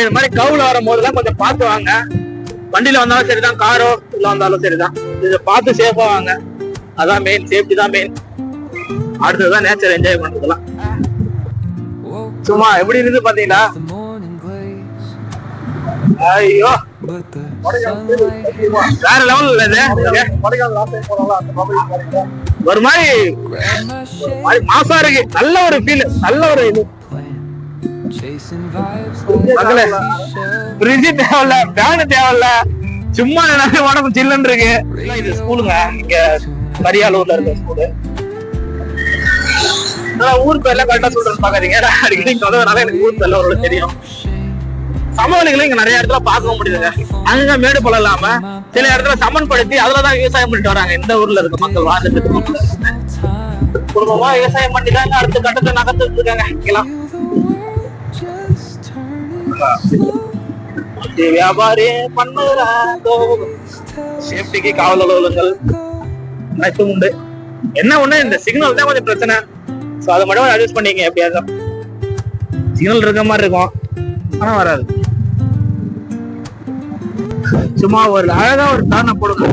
இது மாதிரி கவுல வரும் போதுதான் கொஞ்சம் பார்த்து வாங்க. வண்டியில வந்தாலும் சரிதான், காரோ உள்ள வந்தாலும் சரிதான், இதை பார்த்து சேஃபா வாங்க. அதான் மெயின், சேஃப்டி தான் மெயின். அடுத்ததுதான் நேச்சர் என்ஜாய் பண்றதுலாம். சும்மா எப்படி இருந்து பாத்தீங்களா? ஐயோ வேற லெவல் இல்ல. ஒரு மாதிரி மாசா இருக்கு, நல்ல ஒரு ஃபீல், நல்ல ஒரு இது. மக்களே ஃப்ரிட்ஜ் தேவையில்ல, ஃபேனு தேவையில்ல, சும்மா உடம்பு சில்லுன்னு இருக்கு. இது ஸ்கூலுங்க, இங்க மரியாலூர்ல இருக்க ஸ்கூலு. ஊர் பேர்லாம் கரெக்டா சொல்றேன்னு பாக்காதீங்க, அடிக்கடி சொன்னதுனால எனக்கு ஊர் பேர்ல ஒரு தெரியும். சமவெளிகளும் இங்க நிறைய இடத்துல பார்க்க முடியுதுங்க. அங்க மேடு போல இல்லாம சில இடத்துல சமன்படுத்தி அதுலதான் விவசாயம் பண்ணிட்டு வராங்க. இந்த ஊர்ல இருக்க மக்கள் வாழ்ந்துட்டு குடும்பமா விவசாயம் பண்ணிட்டாங்க, அடுத்த கட்டத்தை நகர்த்துட்டு இருக்காங்க. இங்கெல்லாம் வியாபாரி பண்ணுறாங்க. சேஃப்டிக்கு காவல் அலுவலகங்கள் அனைத்தும் உண்டு. என்ன ஒண்ணு, இந்த சிக்னல் தான் கொஞ்சம் பிரச்சனை. சோ அதை மட்டும் அட்ஜஸ்ட் பண்ணிக்க. எப்படியாவது சிக்னல் இருக்க மாதிரி இருக்கும், ஆனா வராது. சும்மா ஒரு அழகா ஒரு தான போடுங்க.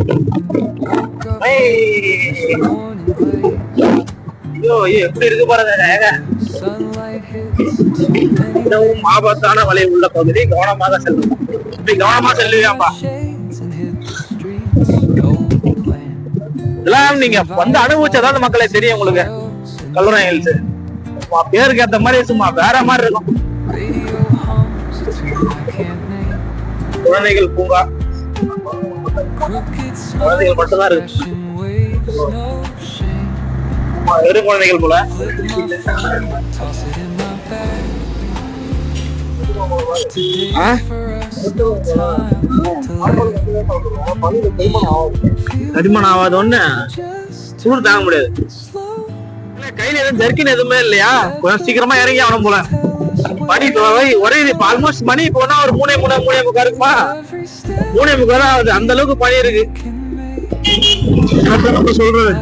ஐயோ எப்படி இருக்கு பாருங்க. மிகவும் ஆபத்தான வலை உள்ள பகுதி, கவனமாக செல்லும். இப்படி கவனமா செல்லுவியாப்பா. இதெல்லாம் நீங்க வந்து அனுபவிச்சதான் மக்களே தெரியும் உங்களுக்கு. கல்லூரி ஹில்ஸ் பேருக்கு ஏத்த மாதிரி சும்மா வேற மாதிரி இருக்கும். குழந்தைகள் பூங்கா, குழந்தைகள் மட்டும்தான் இருக்கு, வெறும் குழந்தைகள் போல. கரிமணம் ஆகாத ஒண்ணு சூடு தாங்க முடியாது. கையில எதுவும் ஜர்க்கின் எதுவுமே இல்லையா, கொஞ்சம் சீக்கிரமா இறங்கி ஆகணும் போல. மணி ஒரே ஆல்மோஸ்ட் மணி போனா ஒரு 3:45 இருக்குமா, 3:45 ஆகுது. அந்த அளவுக்கு பனி இருக்கு. சொல்றது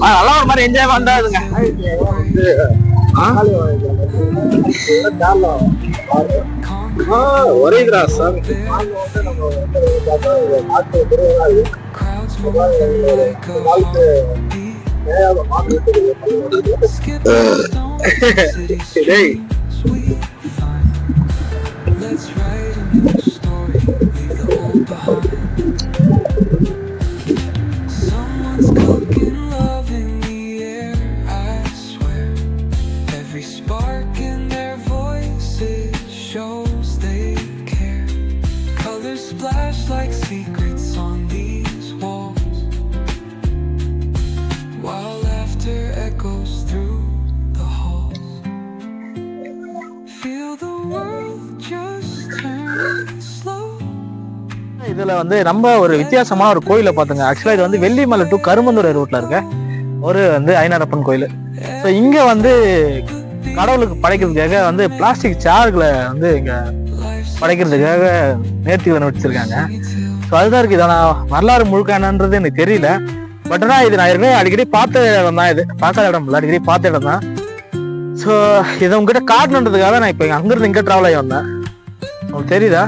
அதெல்லாம் ஒரு மாதிரி என்ஜாய் பண்றாதுங்க. ஒரே சாமி இதுல வந்து நம்ம ஒரு வித்தியாசமான ஒரு கோயிலை பாத்துங்க. ஆக்சுவலா இது வந்து வெள்ளிமலை டு கருமந்துறை ரூட்ல இருக்க ஒரு வந்து ஐனாரப்பன் கோயில். ஸோ இங்க வந்து கடவுளுக்கு படைக்கிறதுக்காக வந்து பிளாஸ்டிக் சேர்களை வந்து இங்க படைக்கிறதுக்காக நேர்த்திவன வச்சிருக்காங்க. ஸோ அதுதான் இருக்கு. இதான வரலாறு முழுக்க என்னன்றது எனக்கு தெரியல. பட் ஆனா இது நான் ஏற்கனவே அடிக்கடி பார்த்த இடம் தான். இது பார்க்காத இடம் இல்லை, அடிக்கடி பார்த்த இடம் தான். ஸோ இதை உங்ககிட்ட காட்டணுன்றதுக்காக நான் இப்போ அங்கிருந்து இங்கே ட்ராவல் ஆகி வந்தேன். உங்களுக்கு தெரியுதா?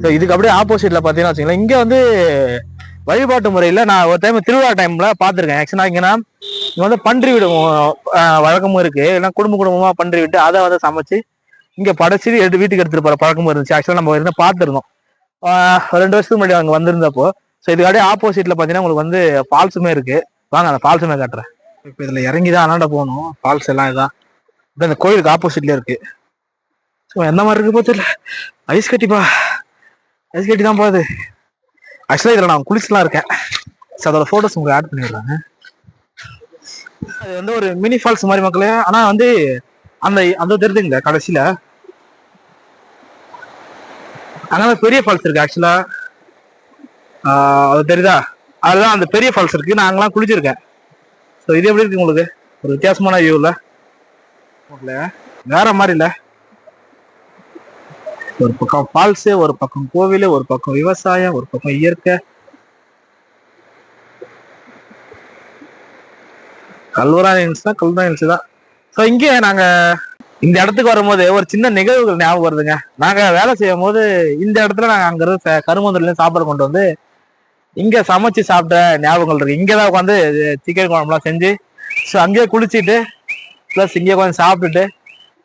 ஸோ இதுக்கு அப்படியே ஆப்போசிட்ல பார்த்தீங்கன்னா வச்சுங்களேன், இங்கே வந்து வழிபாட்டு முறையில் நான் ஒரு டைம் திருவிழா டைம்ல பார்த்துருக்கேன். ஆக்சுவலாக இங்கே வந்து பன்றி விடும் வழக்கமும் இருக்கு. ஏன்னா குடும்பமாக பன்றி விட்டு அதை வந்து சமைச்சு இங்கே படைச்சி வீட்டுக்கு எடுத்துட்டு போகிற பழக்கமும் இருந்துச்சு. ஆக்சுவலாக நம்ம இருந்தால் பார்த்துருந்தோம் 2 வருஷத்துக்கு முன்னாடி அங்கே வந்திருந்தப்போ. ஸோ இதுக்கு அப்படியே ஆப்போசிட்ல பார்த்தீங்கன்னா உங்களுக்கு வந்து ஃபால்ஸுமே இருக்கு. வாங்க அந்த ஃபால்ஸுமே காட்டுறேன். இப்போ இதில் இறங்கி தான் அண்ணாண்ட போகணும். ஃபால்ஸ் எல்லாம் இதான் இந்த கோயிலுக்கு ஆப்போசிட்ல இருக்கு. ஸோ எந்த மாதிரி இருக்கு தெரியல. ஐஸ் கட்டிப்பா, ஐஸ் கட்டி தான் போகுது. ஆக்சுவலாக இதில் நான் குளிச்சுலாம் இருக்கேன். ஸோ அதோட ஃபோட்டோஸ் உங்களுக்கு ஆட் பண்ணிடுறாங்க. அது வந்து ஒரு மினி ஃபால்ஸ் மாதிரி மக்களே. ஆனால் வந்து அந்த தெரியுதுங்க கடைசியில் அங்கே பெரிய ஃபால்ஸ் இருக்கு. ஆக்சுவலா அது தெரியுதா? அதுதான் அந்த பெரிய ஃபால்ஸ் இருக்கு. நான் அங்கெல்லாம் குளிச்சிருக்கேன். ஸோ இது எப்படி இருக்கு உங்களுக்கு? ஒரு வித்தியாசமான வியூ இல்ல, வேற மாதிரி இல்ல. ஒரு பக்கம் ஃபால்ஸ், ஒரு பக்கம் கோவில், ஒரு பக்கம் விவசாயம், ஒரு பக்கம் இயற்கை. கல்வரா ஹில்ஸ் தான், கல்வரா ஹில்ஸ் தான். ஸோ இங்கே நாங்க இந்த இடத்துக்கு வரும்போது ஒரு சின்ன நிகழ்வுகள் ஞாபகம் வருதுங்க. நாங்க வேலை செய்யும் போது இந்த இடத்துல நாங்க அங்க இருந்து கருமந்துறையில சாப்பாடு கொண்டு வந்து இங்க சமைச்சு சாப்பிட்ட ஞாபகங்கள் இருக்கு. இங்கதான் உட்காந்து சிக்கன் குழம்புலாம் செஞ்சு அங்கேயே குளிச்சுட்டு பிளஸ் இங்கே உட்காந்து சாப்பிட்டுட்டு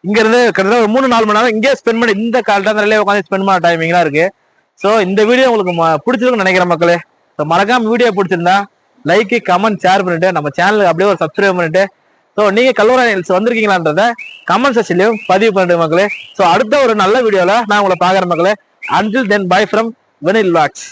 இங்க இருந்து கிட்டத்தட்ட ஒரு 3-4 மணி நேரம் இங்கே ஸ்பெண்ட் பண்ணி இந்த காலத்துல உட்காந்து ஸ்பெண்ட் பண்ண டைமிங்லாம் இருக்கு. ஸோ இந்த வீடியோ உங்களுக்கு பிடிச்சிருக்குன்னு நினைக்கிறேன் மக்களே. ஸோ மறக்காம வீடியோ பிடிச்சிருந்தா லைக் கமெண்ட் ஷேர் பண்ணிட்டு நம்ம சேனலுக்கு அப்படியே ஒரு சப்ஸ்கிரைப் பண்ணிட்டு ஸோ நீங்க கல்லூரா ஹில்ஸ் வந்திருக்கீங்களான்றத கமெண்ட் செக்ஷன்லயும் பதிவு பண்ணிட்டு மக்களே. ஸோ அடுத்த ஒரு நல்ல வீடியோல நான் உங்களை பாக்குறேன் மக்களே. அன்டில் தென் பை ஃப்ரம் வெனில் வாக்ஸ்.